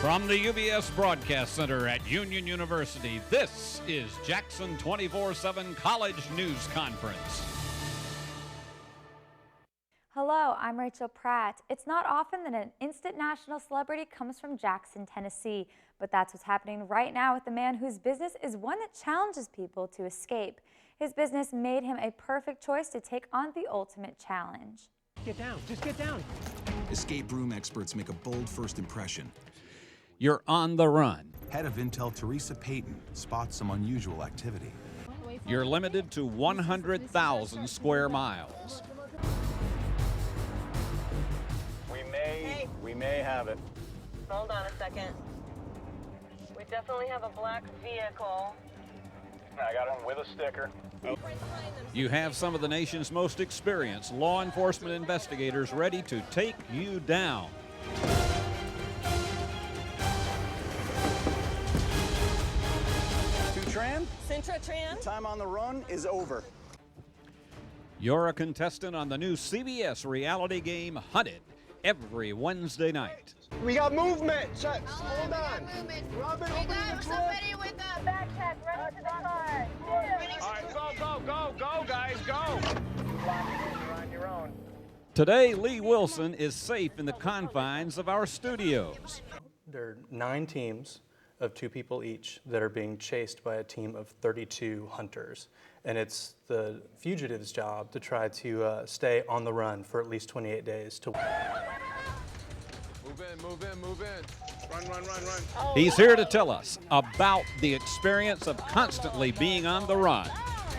From the UBS Broadcast Center at Union University, this is Jackson 24/7 College News Conference. Hello, I'm Rachel Pratt. It's not often that an instant national celebrity comes from Jackson, Tennessee, but that's what's happening right now with the man whose business is one that challenges people to escape. His business made him a perfect choice to take on the ultimate challenge. Get down, just get down. Escape room experts make a bold first impression. You're on the run. Head of Intel Teresa Payton spots some unusual activity. You're limited to 100,000 square miles. We may have it. Hold on a second. We definitely have a black vehicle. I got one with a sticker. You have some of the nation's most experienced law enforcement investigators ready to take you down. Centra-Tran. Time on the run is over. You're a contestant on the new CBS reality game Hunted every Wednesday night. We got movement. Hold on. Robin, we got somebody with a Backpack, run to the car. All right, go, guys, go. You're on your own. Today, Lee Wilson is safe in the confines of our studios. There are 9 teams of 2 people each that are being chased by a team of 32 hunters. And it's the fugitive's job to try to stay on the run for at least 28 days. Move in. Run. He's here to tell us about the experience of constantly being on the run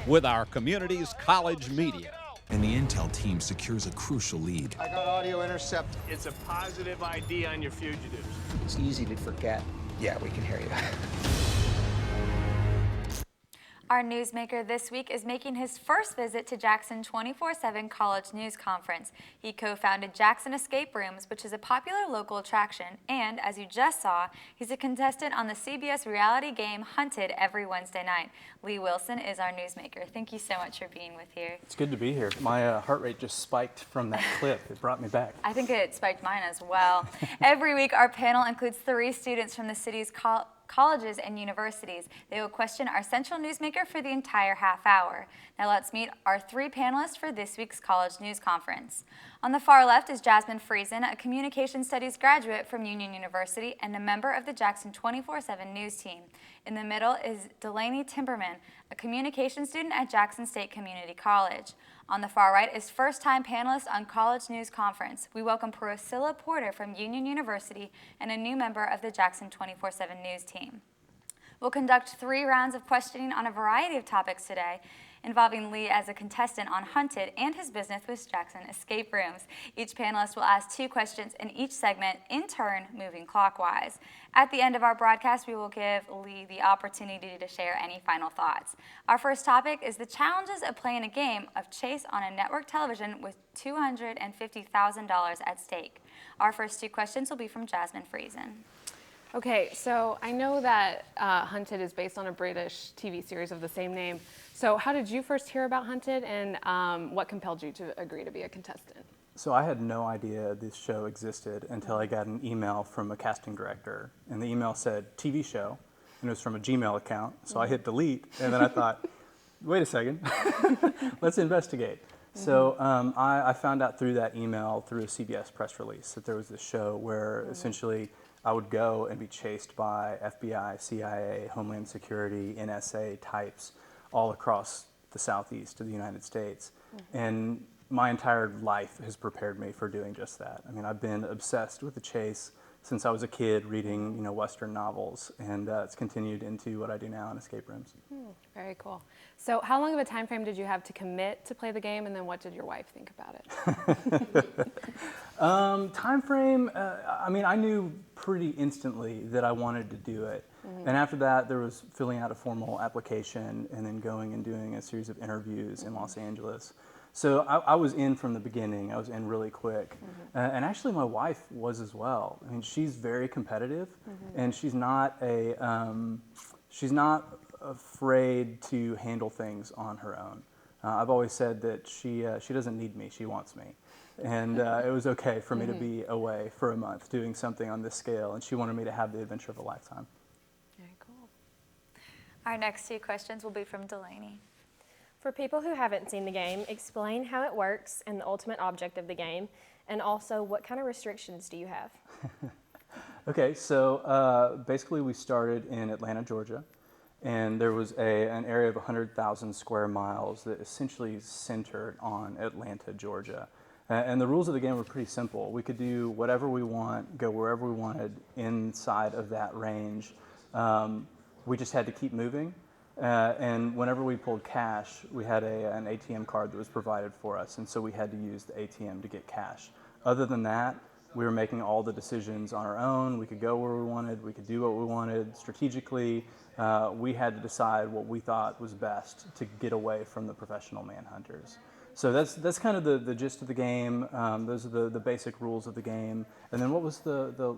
with our community's college media. And the Intel team secures a crucial lead. I got audio intercept. It's a positive ID on your fugitives. It's easy to forget. Yeah, we can hear you. Our newsmaker this week is making his first visit to Jackson 24/7 College News Conference. He co-founded Jackson Escape Rooms, which is a popular local attraction, and as you just saw, he's a contestant on the CBS reality game Hunted every Wednesday night. Lee Wilson is our newsmaker. Thank you so much for being with here. It's good to be here. My heart rate just spiked from that clip. It brought me back. I think it spiked mine as well. Every week, our panel includes 3 students from the city's colleges and universities. They will question our central newsmaker for the entire half hour. Now let's meet our 3 panelists for this week's College News Conference. On the far left is Jasmine Friesen, a communication studies graduate from Union University and a member of the Jackson 24/7 news team. In the middle is DeLaney Timberman, a communication student at Jackson State Community College. On the far right is first-time panelist on College News Conference. We welcome Priscilla Porter from Union University and a new member of the Jackson 24/7 news team. We'll conduct 3 rounds of questioning on a variety of topics today, involving Lee as a contestant on Hunted and his business with Jackson Escape Rooms. Each panelist will ask 2 questions in each segment, in turn moving clockwise. At the end of our broadcast, we will give Lee the opportunity to share any final thoughts. Our first topic is the challenges of playing a game of chase on a network television with $250,000 at stake. Our first 2 questions will be from Jasmine Friesen. Okay, so I know that Hunted is based on a British TV series of the same name. So how did you first hear about Hunted, and what compelled you to agree to be a contestant? So I had no idea this show existed until I got an email from a casting director. And the email said TV show, and it was from a Gmail account. So I hit delete, and then I thought, wait a second, let's investigate. So I found out through that email, through a CBS press release, that there was this show where essentially I would go and be chased by FBI, CIA, Homeland Security, NSA types all across the southeast of the United States. And my entire life has prepared me for doing just that. I mean, I've been obsessed with the chase since I was a kid, reading, Western novels, and it's continued into what I do now in escape rooms. Very cool. So how long of a time frame did you have to commit to play the game, and then what did your wife think about it? Time frame, I knew pretty instantly that I wanted to do it. And after that, there was filling out a formal application and then going and doing a series of interviews in Los Angeles. So I was in from the beginning. I was in really quick. And actually my wife was as well. I mean, she's very competitive, and she's not afraid to handle things on her own. I've always said that she doesn't need me, she wants me. And it was okay for me to be away for a month doing something on this scale, and she wanted me to have the adventure of a lifetime. Very cool. Our next two questions will be from DeLaney. For people who haven't seen the game, explain how it works and the ultimate object of the game, and also what kind of restrictions do you have? Okay, so basically we started in Atlanta, Georgia, and there was an area of 100,000 square miles that essentially centered on Atlanta, Georgia. And the rules of the game were pretty simple. We could do whatever we want, go wherever we wanted inside of that range. We just had to keep moving. And whenever we pulled cash, we had an ATM card that was provided for us, and so we had to use the ATM to get cash. Other than that, we were making all the decisions on our own. We could go where we wanted, we could do what we wanted strategically. We had to decide what we thought was best to get away from the professional manhunters. So that's kind of the gist of the game. Those are the basic rules of the game. And then what was the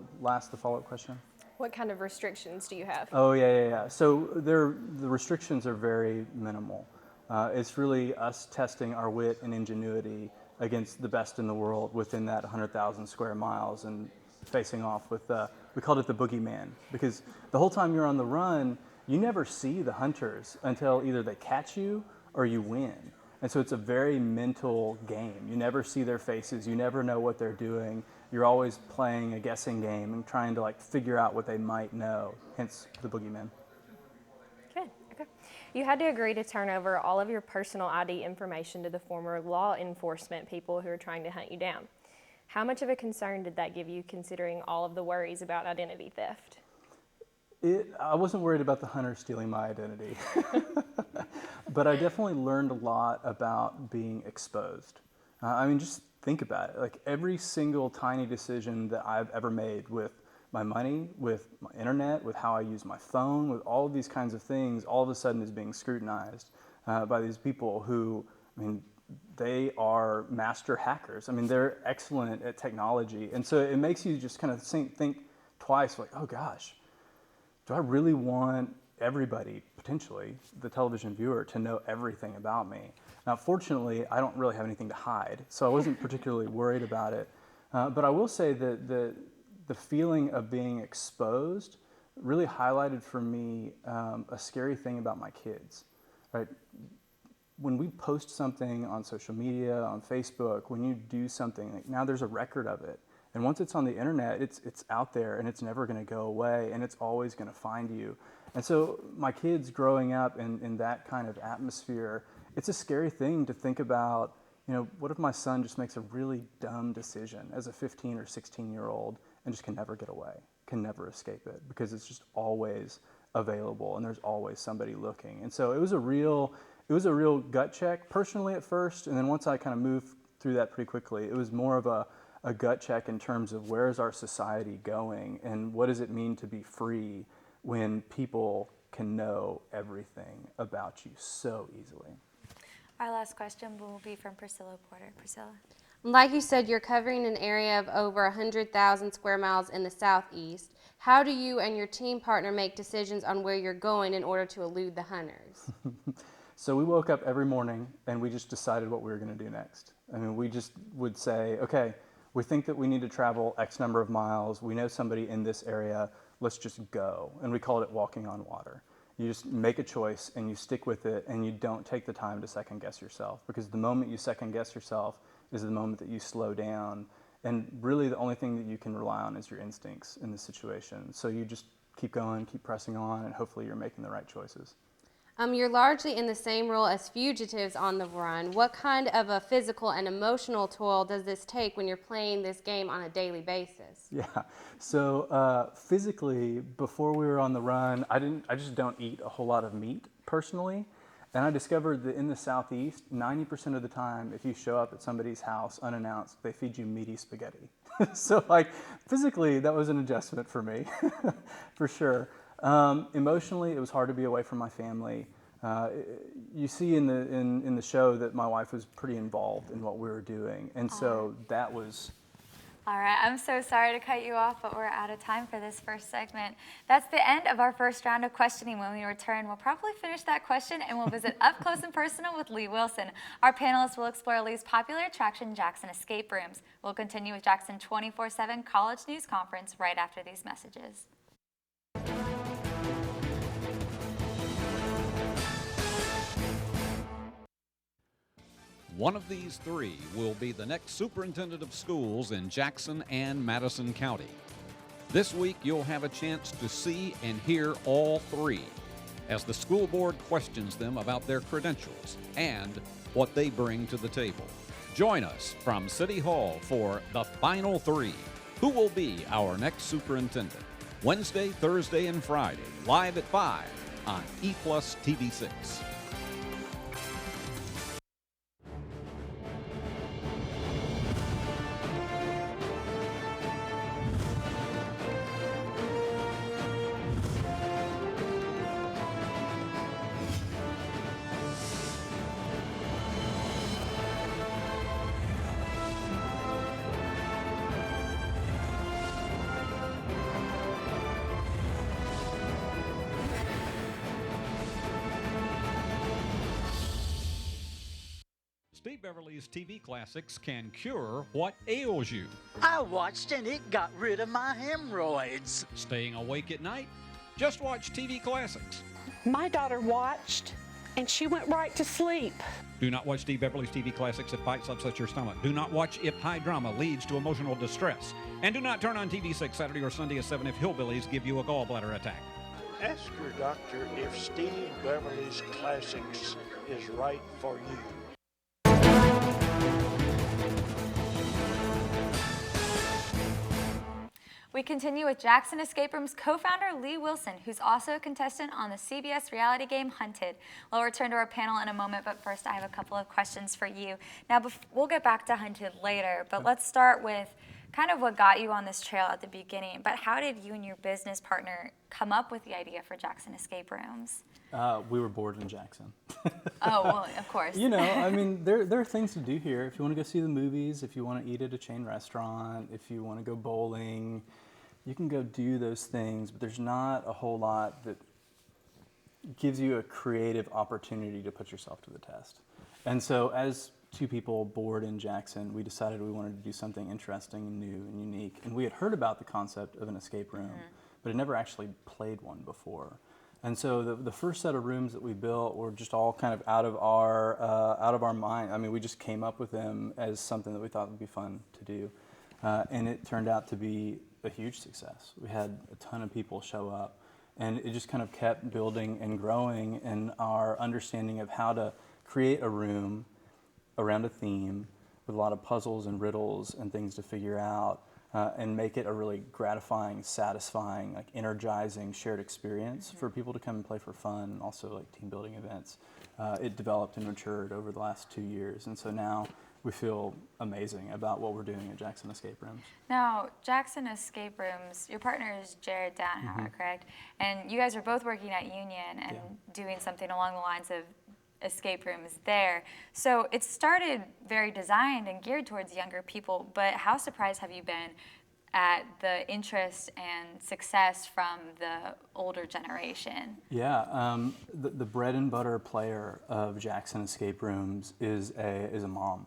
follow-up question? What kind of restrictions do you have? Oh, yeah. So the restrictions are very minimal. It's really us testing our wit and ingenuity against the best in the world within that 100,000 square miles and facing off with, we called it the boogeyman, because the whole time you're on the run, you never see the hunters until either they catch you or you win. And so it's a very mental game. You never see their faces. You never know what they're doing. You're always playing a guessing game and trying to figure out what they might know, hence the boogeyman. Good, okay. You had to agree to turn over all of your personal ID information to the former law enforcement people who are trying to hunt you down. How much of a concern did that give you, considering all of the worries about identity theft? I wasn't worried about the hunter stealing my identity, but I definitely learned a lot about being exposed. Just think about it. Every single tiny decision that I've ever made with my money, with my internet, with how I use my phone, with all of these kinds of things, all of a sudden is being scrutinized by these people who, they are master hackers. They're excellent at technology. And so it makes you just kind of think twice, oh gosh, do I really want everybody, potentially the television viewer, to know everything about me? Now, fortunately, I don't really have anything to hide, so I wasn't particularly worried about it. But I will say that the feeling of being exposed really highlighted for me a scary thing about my kids. Right? When we post something on social media, on Facebook, when you do something, now there's a record of it. And once it's on the internet, it's out there and it's never going to go away and it's always going to find you. And so my kids growing up in that kind of atmosphere, it's a scary thing to think about, what if my son just makes a really dumb decision as a 15 or 16-year-old and just can never get away, can never escape it, because it's just always available and there's always somebody looking. And so it was a real gut check personally at first, and then once I kind of moved through that pretty quickly, it was more of a gut check in terms of where is our society going and what does it mean to be free when people can know everything about you so easily. Our last question will be from Priscilla Porter. Priscilla? Like you said, you're covering an area of over 100,000 square miles in the southeast. How do you and your team partner make decisions on where you're going in order to elude the hunters? So we woke up every morning and we just decided what we were going to do next. We just would say, okay, we think that we need to travel X number of miles. We know somebody in this area. Let's just go. And we called it walking on water. You just make a choice and you stick with it and you don't take the time to second guess yourself, because the moment you second guess yourself is the moment that you slow down. And really the only thing that you can rely on is your instincts in the situation. So you just keep going, keep pressing on, and hopefully you're making the right choices. You're largely in the same role as fugitives on the run. What kind of a physical and emotional toll does this take when you're playing this game on a daily basis? Yeah, so physically, before we were on the run, I just don't eat a whole lot of meat personally. And I discovered that in the Southeast, 90% of the time, if you show up at somebody's house unannounced, they feed you meaty spaghetti. So physically, that was an adjustment for me, for sure. Emotionally, it was hard to be away from my family. You see in the show that my wife was pretty involved in what we were doing, and so that was All right, I'm so sorry to cut you off, but we're out of time for this first segment. That's the end of our first round of questioning. When we return, we'll probably finish that question and we'll visit up close and personal with Lee Wilson. Our panelists will explore Lee's popular attraction, Jackson Escape Rooms. We'll continue with Jackson 24/7 College News Conference right after these messages. One of these three will be the next superintendent of schools in Jackson and Madison County. This week, you'll have a chance to see and hear all three as the school board questions them about their credentials and what they bring to the table. Join us from City Hall for the final three. Who will be our next superintendent? Wednesday, Thursday, and Friday, live at 5 on E+ TV6. Steve Beverly's TV classics can cure what ails you. I watched and it got rid of my hemorrhoids. Staying awake at night? Just watch TV classics. My daughter watched and she went right to sleep. Do not watch Steve Beverly's TV classics. It bites upsets your stomach. Do not watch if high drama leads to emotional distress. And do not turn on TV6 Saturday or Sunday at 7 if hillbillies give you a gallbladder attack. Ask your doctor if Steve Beverly's Classics is right for you. We continue with Jackson Escape Rooms co-founder Lee Wilson, who's also a contestant on the CBS reality game Hunted. We'll return to our panel in a moment, but first I have a couple of questions for you. Now, we'll get back to Hunted later, but let's start with kind of what got you on this trail at the beginning. But how did you and your business partner come up with the idea for Jackson Escape Rooms? We were bored in Jackson. Oh, well, of course. You know, I mean, there are things to do here. If you want to go see the movies, if you want to eat at a chain restaurant, if you want to go bowling, you can go do those things, but there's not a whole lot that gives you a creative opportunity to put yourself to the test. And so as two people bored in Jackson, we decided we wanted to do something interesting and new and unique. And we had heard about the concept of an escape room, but had never actually played one before. And so the first set of rooms that we built were just all kind of out of our mind. I mean, we just came up with them as something that we thought would be fun to do. And it turned out to be a huge success. We had a ton of people show up, and it just kind of kept building and growing in our understanding of how to create a room around a theme with a lot of puzzles and riddles and things to figure out, and make it a really gratifying, satisfying, like energizing shared experience for people to come and play for fun, and also like team building events. It developed and matured over the last 2 years, and so now we feel amazing about what we're doing at Jackson Escape Rooms. Now, Jackson Escape Rooms, your partner is Jared Downhauer, correct? And you guys are both working at Union and doing something along the lines of escape rooms there. So it started very designed and geared towards younger people, but how surprised have you been at the interest and success from the older generation? Yeah, the bread and butter player of Jackson Escape Rooms is a mom.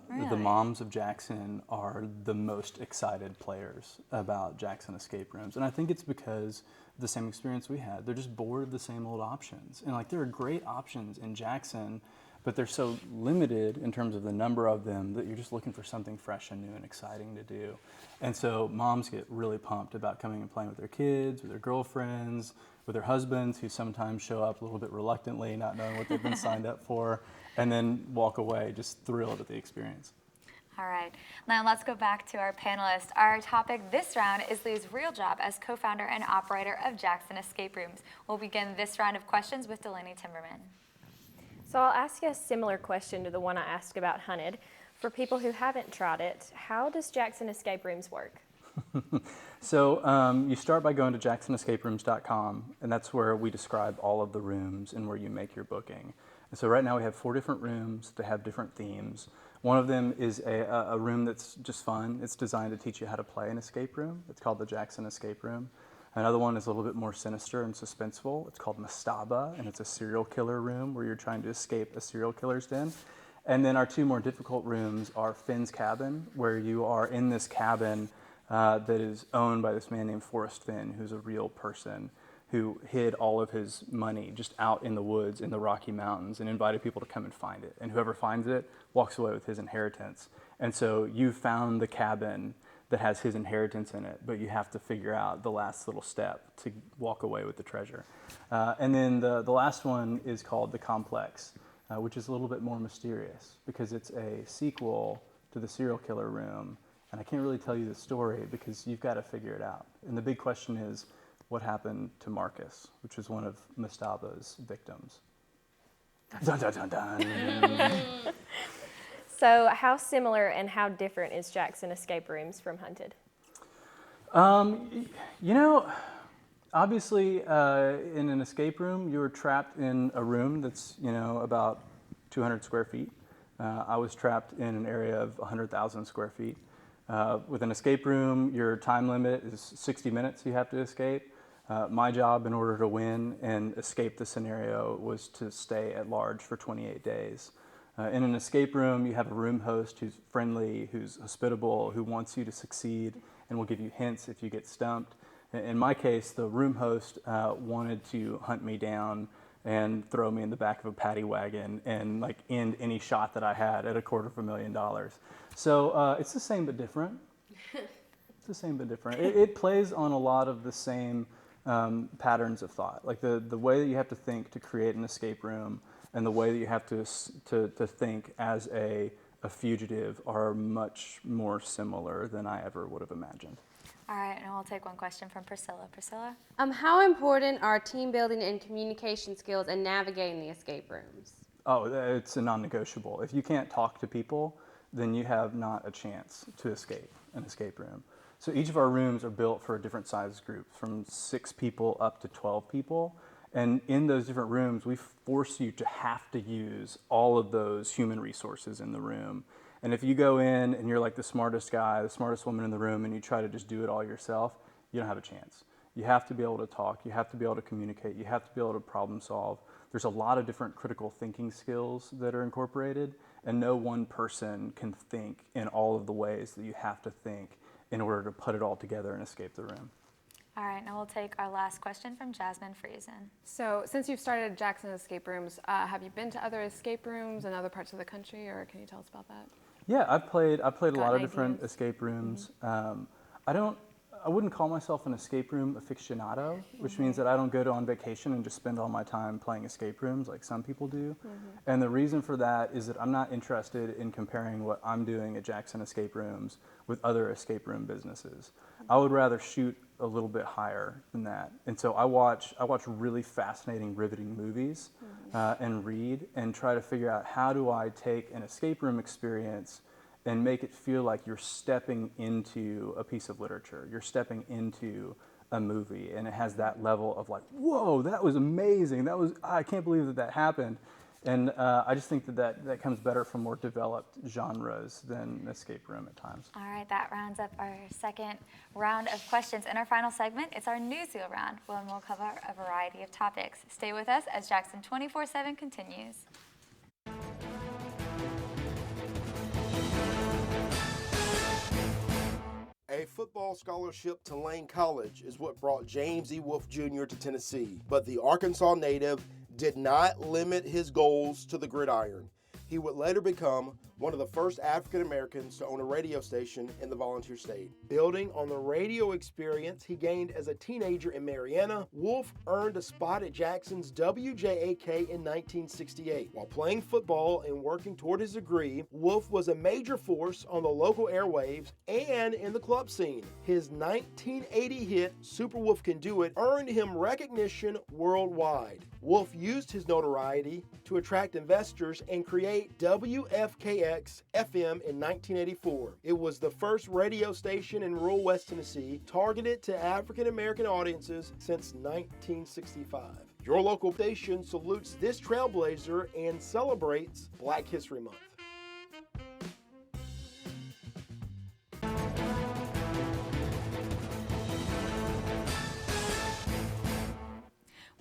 Really? The moms of Jackson are the most excited players about Jackson Escape Rooms. And I think it's because of the same experience we had. They're just bored of the same old options. And like, there are great options in Jackson, but they're so limited in terms of the number of them that you're just looking for something fresh and new and exciting to do. And so moms get really pumped about coming and playing with their kids, with their girlfriends, with their husbands, who sometimes show up a little bit reluctantly, not knowing what they've been signed up for, and then walk away just thrilled at the experience. All right, now let's go back to our panelists. Our topic this round is Lee's real job as co-founder and operator of Jackson Escape Rooms. We'll begin this round of questions with DeLaney Timberman. So I'll ask you a similar question to the one I asked about Hunted. For people who haven't tried it, how does Jackson Escape Rooms work? So you start by going to jacksonescaperooms.com, and that's where we describe all of the rooms and where you make your booking. And so right now we have 4 different rooms that have different themes. One of them is a room that's just fun. It's designed to teach you how to play an escape room. It's called the Jackson Escape Room. Another one is a little bit more sinister and suspenseful. It's called Mastaba, and it's a serial killer room where you're trying to escape a serial killer's den. And then our two more difficult rooms are Finn's Cabin, where you are in this cabin that is owned by this man named Forrest Finn, who's a real person who hid all of his money just out in the woods in the Rocky Mountains and invited people to come and find it. And whoever finds it walks away with his inheritance. And so you found the cabin that has his inheritance in it, but you have to figure out the last little step to walk away with the treasure. And then the last one is called The Complex, which is a little bit more mysterious because it's a sequel to the serial killer room. And I can't really tell you the story because you've got to figure it out. And the big question is, what happened to Marcus, which is one of Mastaba's victims? Dun, dun, dun, dun. So how similar and how different is Jackson Escape Rooms from Hunted? You know, obviously in an escape room, you're trapped in a room that's, you know, about 200 square feet. I was trapped in an area of 100,000 square feet. With an escape room, your time limit is 60 minutes you have to escape. My job in order to win and escape the scenario was to stay at large for 28 days. In an escape room, you have a room host who's friendly, who's hospitable, who wants you to succeed and will give you hints if you get stumped. In my case, the room host wanted to hunt me down and throw me in the back of a paddy wagon and like end any shot that I had at $250,000. So it's the same but different. It's the same but different. It plays on a lot of the same patterns of thought, like the way that you have to think to create an escape room and the way that you have to think as a fugitive are much more similar than I ever would have imagined. All right, and we'll take one question from Priscilla. Priscilla? How important are team building and communication skills in navigating the escape rooms? Oh, it's a non-negotiable. If you can't talk to people, then you have not a chance to escape an escape room. So each of our rooms are built for a different size group, from 6 people up to 12 people. And in those different rooms, we force you to have to use all of those human resources in the room. And if you go in and you're like the smartest guy, the smartest woman in the room, and you try to just do it all yourself, you don't have a chance. You have to be able to talk, you have to be able to communicate, you have to be able to problem solve. There's a lot of different critical thinking skills that are incorporated, and no one person can think in all of the ways that you have to think in order to put it all together and escape the room. All right, now we'll take our last question from Jasmine Friesen. So since you've started Jackson Escape Rooms, have you been to other escape rooms in other parts of the country, or can you tell us about that? Yeah, I played a lot of different escape rooms. I wouldn't call myself an escape room aficionado, which means that I don't go on vacation and just spend all my time playing escape rooms like some people do. And the reason for that is that I'm not interested in comparing what I'm doing at Jackson Escape Rooms with other escape room businesses. I would rather shoot a little bit higher than that. And so I watch really fascinating, riveting movies and read and try to figure out how do I take an escape room experience and make it feel like you're stepping into a piece of literature. You're stepping into a movie, and it has that level of like, whoa, that was amazing. I can't believe that happened. And I just think that comes better from more developed genres than an escape room at times. All right, that rounds up our second round of questions. In our final segment, it's our newsreel round, when we'll cover a variety of topics. Stay with us as Jackson 24/7 continues. A football scholarship to Lane College is what brought James E. Wolfe Jr. to Tennessee, but the Arkansas native did not limit his goals to the gridiron. He would later become one of the first African Americans to own a radio station in the Volunteer State. Building on the radio experience he gained as a teenager in Marietta, Wolfe earned a spot at Jackson's WJAK in 1968. While playing football and working toward his degree, Wolfe was a major force on the local airwaves and in the club scene. His 1980 hit, Super Wolf Can Do It, earned him recognition worldwide. Wolfe used his notoriety to attract investors and create WFKX FM in 1984. It was the first radio station in rural West Tennessee targeted to African American audiences since 1965. Your local station salutes this trailblazer and celebrates Black History Month.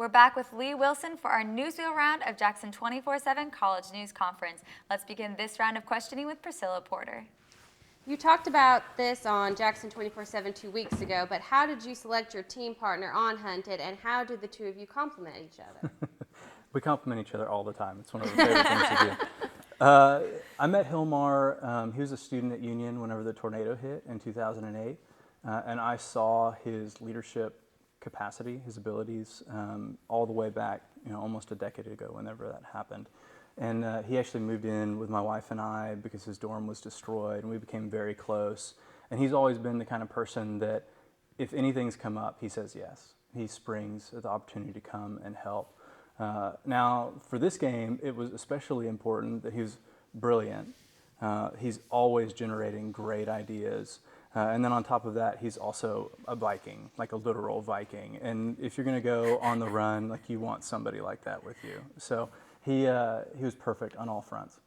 We're back with Lee Wilson for our Newswheel round of Jackson 24/7 College News Conference. Let's begin this round of questioning with Priscilla Porter. You talked about this on Jackson 24/7 2 weeks ago, but how did you select your team partner on Hunted, and how did the two of you complement each other? We compliment each other all the time. It's one of our favorite things to do. I met Hilmar, he was a student at Union whenever the tornado hit in 2008, and I saw his leadership capacity, his abilities, all the way back, almost a decade ago whenever that happened. And he actually moved in with my wife and I because his dorm was destroyed, and we became very close. And he's always been the kind of person that if anything's come up, he says yes. He springs at the opportunity to come and help. Now, for this game, it was especially important that he was brilliant. He's always generating great ideas. And then on top of that, he's also a Viking, like a literal Viking. And if you're going to go on the run, like you want somebody like that with you. So he was perfect on all fronts.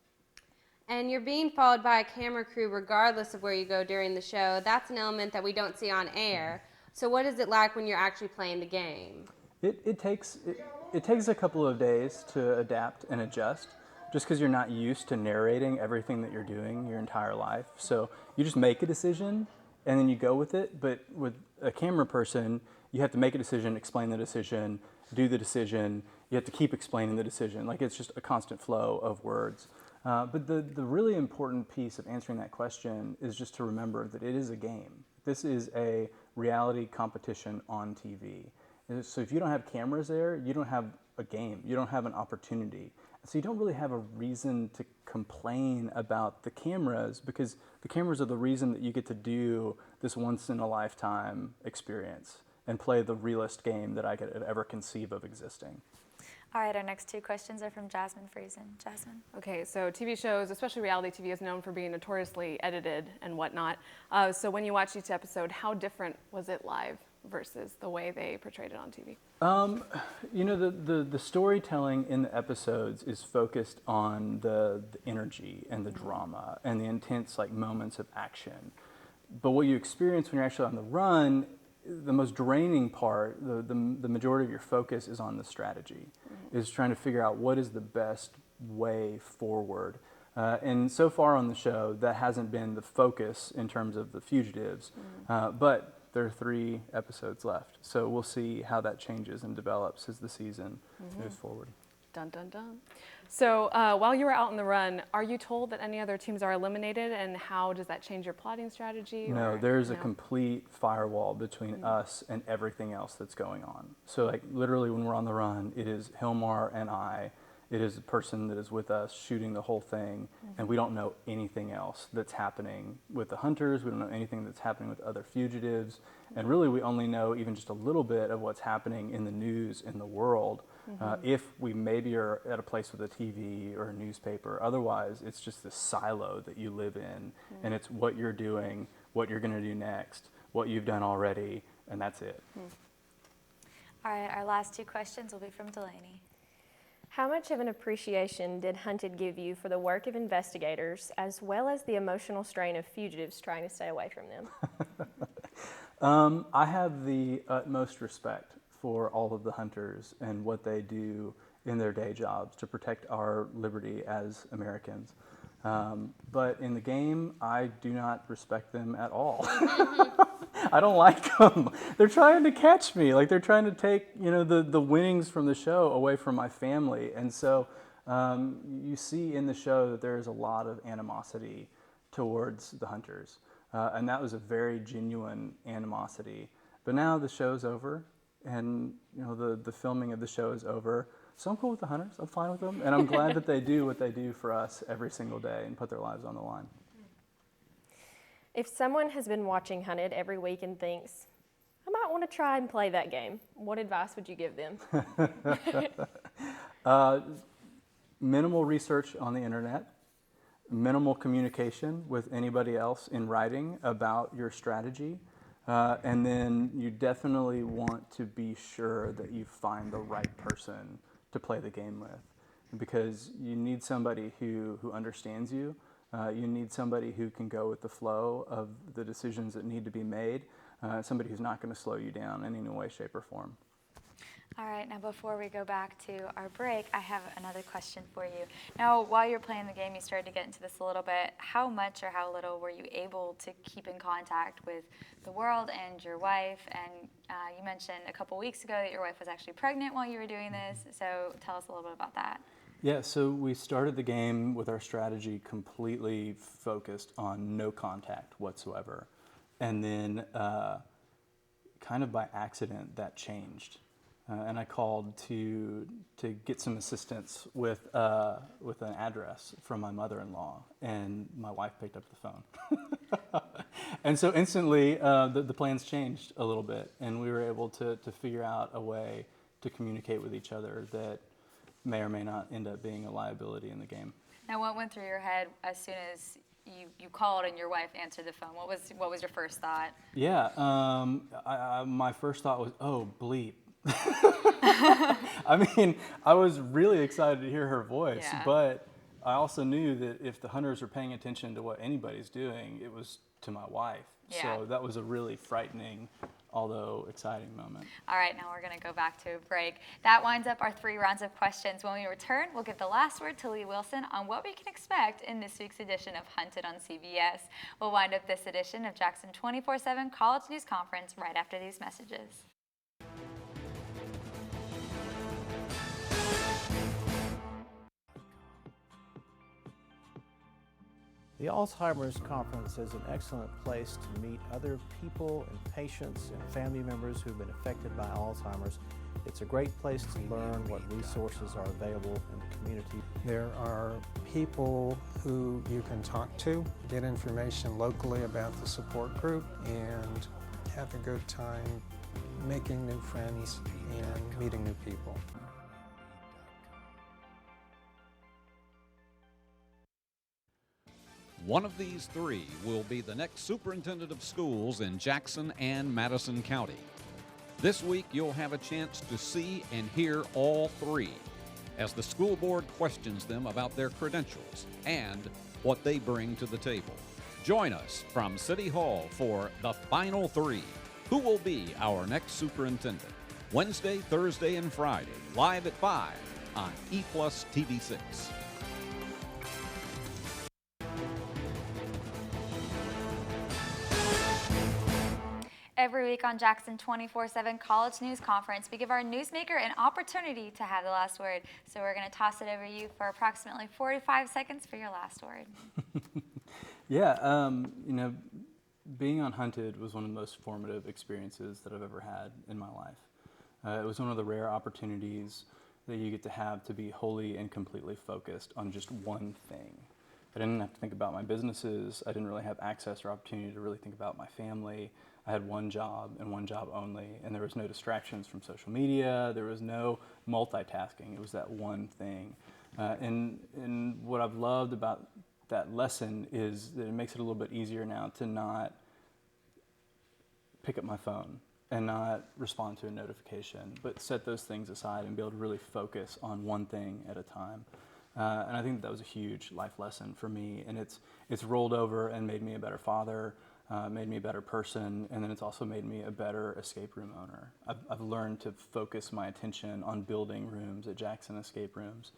And you're being followed by a camera crew regardless of where you go during the show. That's an element that we don't see on air. So what is it like when you're actually playing the game? It takes a couple of days to adapt and adjust, just because you're not used to narrating everything that you're doing your entire life. So you just make a decision and then you go with it. But with a camera person, you have to make a decision, explain the decision, do the decision. You have to keep explaining the decision. Like, it's just a constant flow of words. But the really important piece of answering that question is just to remember that it is a game. This is a reality competition on TV. So if you don't have cameras there, you don't have a game. You don't have an opportunity. So you don't really have a reason to complain about the cameras, because the cameras are the reason that you get to do this once-in-a-lifetime experience and play the realest game that I could ever conceive of existing. All right, our next two questions are from Jasmine Friesen. Jasmine. Okay, so TV shows, especially reality TV, is known for being notoriously edited and whatnot. So when you watch each episode, how different was it live versus the way they portrayed it on TV? The storytelling in the episodes is focused on the energy and the drama and the intense moments of action. But what you experience when you're actually on the run, the most draining part, the majority of your focus is on the strategy, is trying to figure out what is the best way forward. And so far on the show, that hasn't been the focus in terms of the fugitives, but there are 3 episodes left. So we'll see how that changes and develops as the season moves forward. Dun, dun, dun. So while you were out on the run, are you told that any other teams are eliminated, and how does that change your plotting strategy? No, there's a complete firewall between us and everything else that's going on. So literally when we're on the run, it is Hilmar and I. It is a person that is with us shooting the whole thing, and we don't know anything else that's happening with the hunters. We don't know anything that's happening with other fugitives. And really, we only know even just a little bit of what's happening in the news in the world. If we maybe are at a place with a TV or a newspaper. Otherwise, it's just this silo that you live in, and it's what you're doing, what you're going to do next, what you've done already, and that's it. All right, our last 2 questions will be from DeLaney. How much of an appreciation did Hunted give you for the work of investigators, as well as the emotional strain of fugitives trying to stay away from them? I have the utmost respect for all of the hunters and what they do in their day jobs to protect our liberty as Americans. But in the game, I do not respect them at all. I don't like them. They're trying to catch me. They're trying to take, the winnings from the show away from my family. And so you see in the show that there is a lot of animosity towards the hunters. And that was a very genuine animosity. But now the show's over, and the filming of the show is over. So I'm cool with the hunters. I'm fine with them. And I'm glad that they do what they do for us every single day and put their lives on the line. If someone has been watching Hunted every week and thinks, I might want to try and play that game, what advice would you give them? Minimal research on the internet, minimal communication with anybody else in writing about your strategy, and then you definitely want to be sure that you find the right person to play the game with, because you need somebody who understands you. You need somebody who can go with the flow of the decisions that need to be made, somebody who's not going to slow you down in any way, shape, or form. All right, now before we go back to our break, I have another question for you. Now, while you're playing the game, you started to get into this a little bit. How much or how little were you able to keep in contact with the world and your wife? And you mentioned a couple weeks ago that your wife was actually pregnant while you were doing this, so tell us a little bit about that. Yeah, so we started the game with our strategy completely focused on no contact whatsoever. And then kind of by accident, that changed. And I called to get some assistance with an address from my mother-in-law, and my wife picked up the phone. And so instantly, the plans changed a little bit, and we were able to figure out a way to communicate with each other that may or may not end up being a liability in the game. Now, what went through your head as soon as you called and your wife answered the phone? What was your first thought? Yeah, my first thought was, oh, bleep. I mean, I was really excited to hear her voice, Yeah. but I also knew that if the hunters are paying attention to what anybody's doing, it was to my wife. Yeah. So that was a really frightening, although exciting moment. All right, now we're going to go back to a break. That winds up our 3 rounds of questions. When we return, we'll give the last word to Lee Wilson on what we can expect in this week's edition of Hunted on CBS. We'll wind up this edition of Jackson 24/7 College News Conference right after these messages. The Alzheimer's Conference is an excellent place to meet other people and patients and family members who've been affected by Alzheimer's. It's a great place to learn what resources are available in the community. There are people who you can talk to, get information locally about the support group, and have a good time making new friends and meeting new people. One of these 3 will be the next superintendent of schools in Jackson and Madison County. This week, you'll have a chance to see and hear all 3 as the school board questions them about their credentials and what they bring to the table. Join us from City Hall for the final 3. Who will be our next superintendent? Wednesday, Thursday, and Friday, live at 5 on E+ TV6. Every week on Jackson 24/7 College News Conference, we give our newsmaker an opportunity to have the last word. So we're going to toss it over to you for approximately 45 seconds for your last word. Yeah, you know, being on Hunted was one of the most formative experiences that I've ever had in my life. It was one of the rare opportunities that you get to have to be wholly and completely focused on just one thing. I didn't have to think about my businesses. I didn't really have access or opportunity to really think about my family. I had one job and one job only, and there was no distractions from social media. There was no multitasking. It was that one thing. And what I've loved about that lesson is that it makes it a little bit easier now to not pick up my phone and not respond to a notification, but set those things aside and be able to really focus on one thing at a time. And I think that was a huge life lesson for me, and it's rolled over and made me a better father, made me a better person, and then it's also made me a better escape room owner. I've learned to focus my attention on building rooms at Jackson Escape Rooms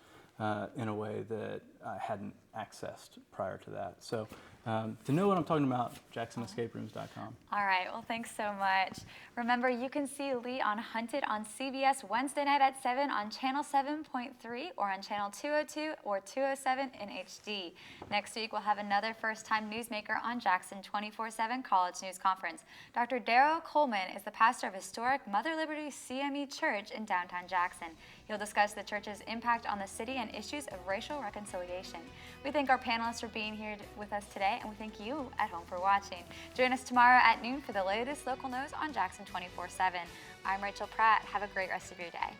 in a way that I hadn't accessed prior to that. So to know what I'm talking about, JacksonEscapeRooms.com. All right, well, thanks so much. Remember, you can see Lee on Hunted on CBS Wednesday night at 7 on Channel 7.3 or on Channel 202 or 207 in HD. Next week, we'll have another first-time newsmaker on Jackson 24/7 College News Conference. Dr. Darrell Coleman is the pastor of historic Mother Liberty CME Church in downtown Jackson. He'll discuss the church's impact on the city and issues of racial reconciliation. We thank our panelists for being here with us today, and we thank you at home for watching. Join us tomorrow at noon for the latest local news on Jackson 24/7. I'm Rachel Pratt. Have a great rest of your day.